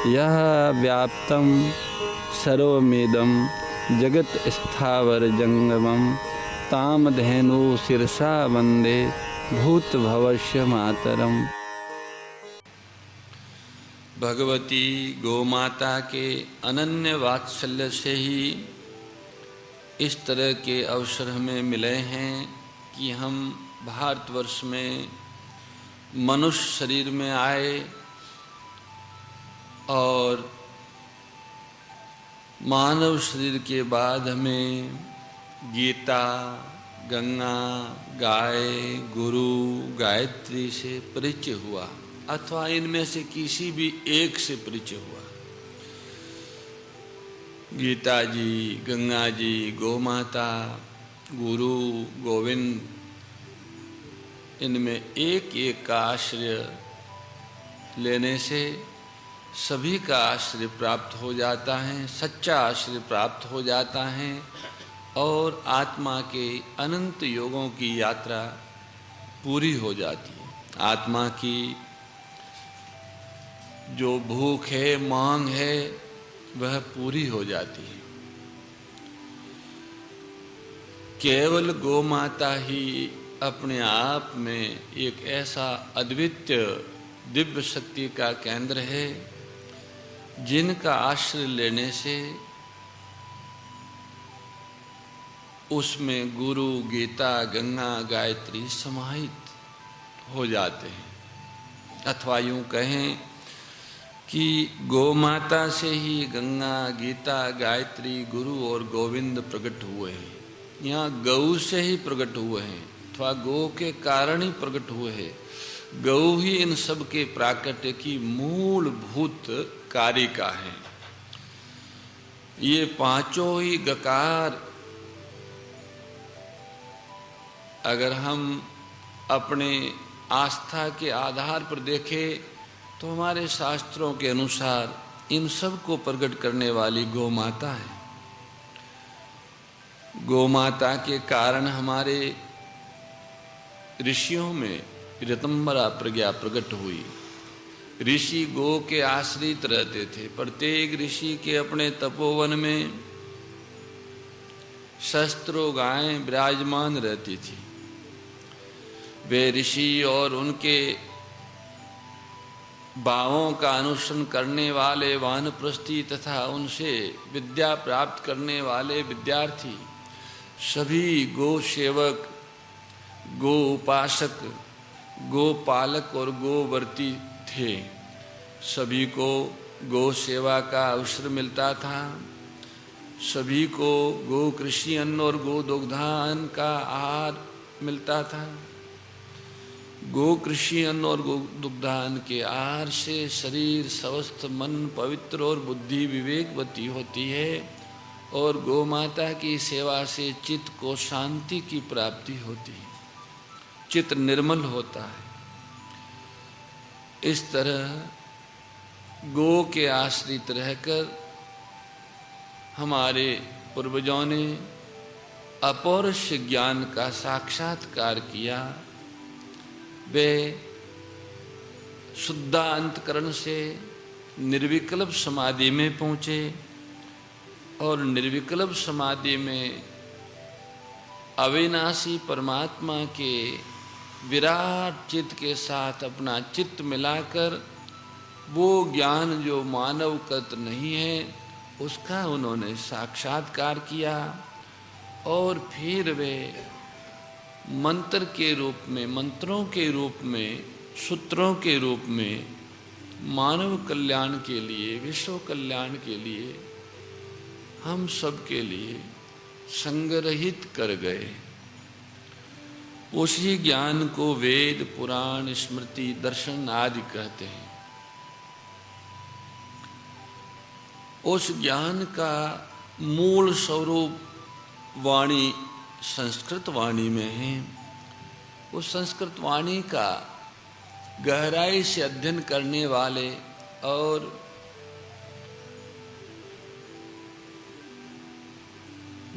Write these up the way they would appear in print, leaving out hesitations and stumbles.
यह व्याप्तं सर्वमिदं जगत् स्थावर जंगमं तामधेनु शिरसा वंदे भूतभवस्य मातरम। भगवती गोमाता के अनन्य वात्सल्य से ही इस तरह के अवसर हमें मिले हैं कि हम भारतवर्ष में मनुष्य शरीर में आए और मानव शरीर के बाद हमें गीता, गंगा, गाय, गुरु, गायत्री से परिचय हुआ अथवा इनमें से किसी भी एक से परिचय हुआ। गीता जी, गंगा जी, गोमाता, गुरु, गोविंद, इनमें एक एक का आश्रय लेने से सभी का आश्रय प्राप्त हो जाता है, सच्चा आश्रय प्राप्त हो जाता है और आत्मा के अनंत योगों की यात्रा पूरी हो जाती है। आत्मा की जो भूख है, मांग है, वह पूरी हो जाती है। केवल गोमाता ही अपने आप में एक ऐसा अद्वितीय दिव्य शक्ति का केंद्र है जिनका आश्रय लेने से उसमें गुरु, गीता, गंगा, गायत्री समाहित हो जाते हैं। अथवा यूं कहें कि गोमाता से ही गंगा, गीता, गायत्री, गुरु और गोविंद प्रकट हुए हैं। यहाँ गौ से ही प्रकट हुए हैं अथवा गौ के कारण ही प्रकट हुए हैं। गौ ही इन सब के प्राकट्य की मूलभूत कारिका है। ये पांचों ही गकार अगर हम अपने आस्था के आधार पर देखें तो हमारे शास्त्रों के अनुसार इन सब को प्रकट करने वाली गोमाता है। गोमाता के कारण हमारे ऋषियों में ऋतंबरा प्रज्ञा प्रकट हुई। ऋषि गो के आश्रित रहते थे। प्रत्येक ऋषि के अपने तपोवन में शस्त्रों गायें विराजमान रहती थी। वे ऋषि और उनके भावों का अनुसरण करने वाले वानप्रस्थी तथा उनसे विद्या प्राप्त करने वाले विद्यार्थी सभी गो सेवक, गो उपासक, गो पालक और गोवर्ती थे। सभी को गो सेवा का अवसर मिलता था। सभी को गो कृषि अन्न और गो दुग्धान का आहार मिलता था। गो कृषि अन्न और गो दुग्धान के आहार से शरीर स्वस्थ, मन पवित्र और बुद्धि विवेकवती होती है और गो माता की सेवा से चित्त को शांति की प्राप्ति होती है, चित्त निर्मल होता है। इस तरह गो के आश्रित रहकर हमारे पूर्वजों ने अपौरुष ज्ञान का साक्षात्कार किया। वे शुद्धा अंतकरण से निर्विकल्प समाधि में पहुँचे और निर्विकल्प समाधि में अविनाशी परमात्मा के विराट चित्त के साथ अपना चित्त मिलाकर वो ज्ञान जो मानवकृत नहीं है उसका उन्होंने साक्षात्कार किया और फिर वे मंत्र के रूप में, मंत्रों के रूप में, सूत्रों के रूप में मानव कल्याण के लिए, विश्व कल्याण के लिए, हम सब के लिए संग्रहित कर गए। उसी ज्ञान को वेद, पुराण, स्मृति, दर्शन आदि कहते हैं। उस ज्ञान का मूल स्वरूप वाणी संस्कृत वाणी में है। उस संस्कृत वाणी का गहराई से अध्ययन करने वाले और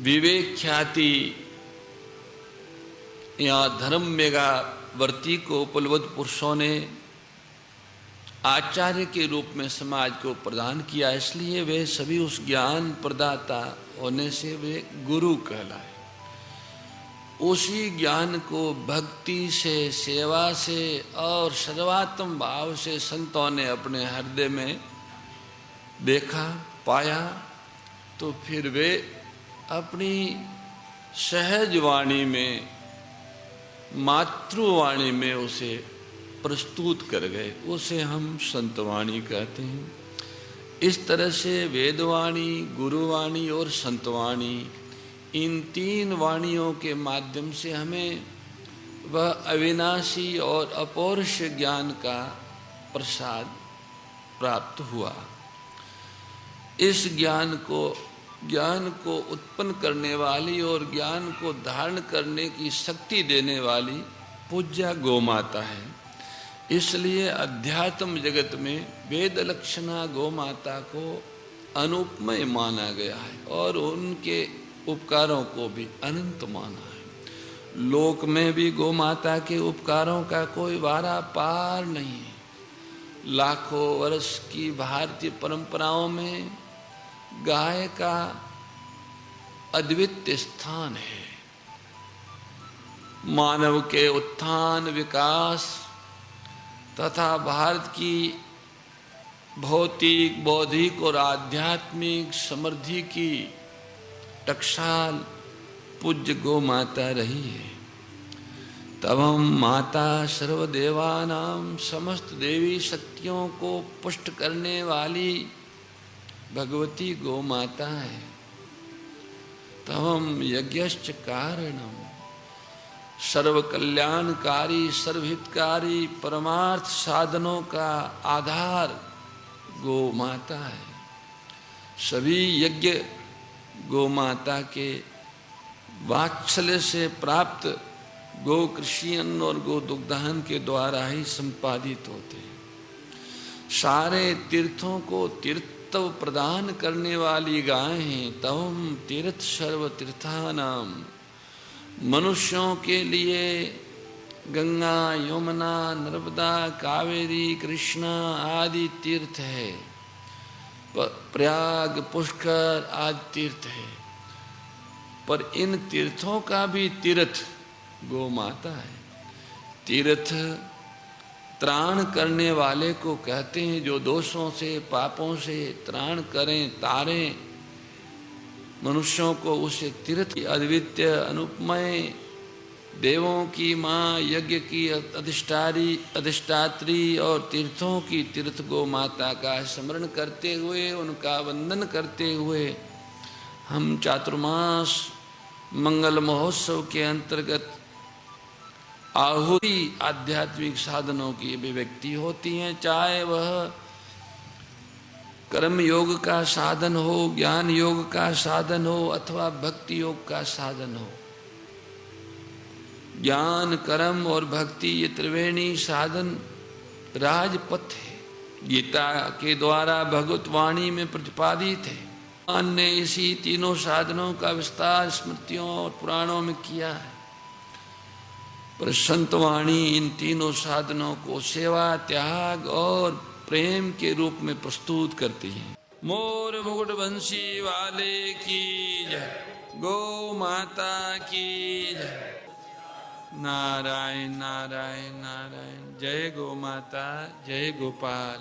विवेक ख्याति या धर्म मेघावर्ती को उपलब्ध पुरुषों ने आचार्य के रूप में समाज को प्रदान किया, इसलिए वे सभी उस ज्ञान प्रदाता होने से वे गुरु कहलाए। उसी ज्ञान को भक्ति से, सेवा से और सर्वात्म भाव से संतों ने अपने हृदय में देखा, पाया, तो फिर वे अपनी सहज वाणी में, मातृवाणी में उसे प्रस्तुत कर गए। उसे हम संतवाणी कहते हैं। इस तरह से वेदवाणी, गुरुवाणी और संतवाणी, इन तीन वाणियों के माध्यम से हमें वह अविनाशी और अपौरुष ज्ञान का प्रसाद प्राप्त हुआ। इस ज्ञान को उत्पन्न करने वाली और ज्ञान को धारण करने की शक्ति देने वाली पूज्या गोमाता है। इसलिए अध्यात्म जगत में वेद लक्षणा गोमाता को अनुपमय माना गया है और उनके उपकारों को भी अनंत माना है। लोक में भी गोमाता के उपकारों का कोई वारा पार नहीं है। लाखों वर्ष की भारतीय परंपराओं में गाय का अद्वितीय स्थान है। मानव के उत्थान, विकास तथा भारत की भौतिक, बौद्धिक और आध्यात्मिक समृद्धि की टकसाल पूज्य गो माता रही है। तब हम माता सर्वदेवानां, समस्त देवी शक्तियों को पुष्ट करने वाली भगवती गो माता है। तब हम यज्ञश्च कारणम, सर्व कल्याणकारी, सर्वहितकारी परमार्थ साधनों का आधार गो माता है। सभी यज्ञ गो माता के वात्सल्य से प्राप्त गो कृषि अन्न और गो दुग्धान के द्वारा ही संपादित होते हैं। सारे तीर्थों को तीर्थ प्रदान करने वाली गाय हैं। तवम तीर्थ सर्व तीर्थानाम, मनुष्यों के लिए गंगा, यमुना, नर्मदा, कावेरी, कृष्णा आदि तीर्थ है। प्रयाग, पुष्कर आदि तीर्थ है। पर इन तीर्थों का भी तीर्थ गो माता है। तीर्थ त्राण करने वाले को कहते हैं, जो दोषों से, पापों से त्राण करें, तारें मनुष्यों को, उसे तीर्थ। अद्वितीय, अनुपमय, देवों की माँ, यज्ञ की अधिष्ठात्री और तीर्थों की तीर्थ गो माता का स्मरण करते हुए, उनका वंदन करते हुए हम चातुर्मास मंगल महोत्सव के अंतर्गत आहुति आध्यात्मिक साधनों की अभिव्यक्ति होती हैं। चाहे वह कर्म योग का साधन हो, ज्ञान योग का साधन हो अथवा भक्ति योग का साधन हो। ज्ञान, कर्म और भक्ति ये त्रिवेणी साधन राजपथ है। गीता के द्वारा भगवत वाणी में प्रतिपादित है। भगवान ने इसी तीनों साधनों का विस्तार स्मृतियों और पुराणों में किया है। पर संतवाणी इन तीनों साधनों को सेवा, त्याग और प्रेम के रूप में प्रस्तुत करती है। मोर मुकुट बंसी वाले की जय, गो माता की जय। नारायण नारायण नारायण। जय गो माता, जय गोपाल।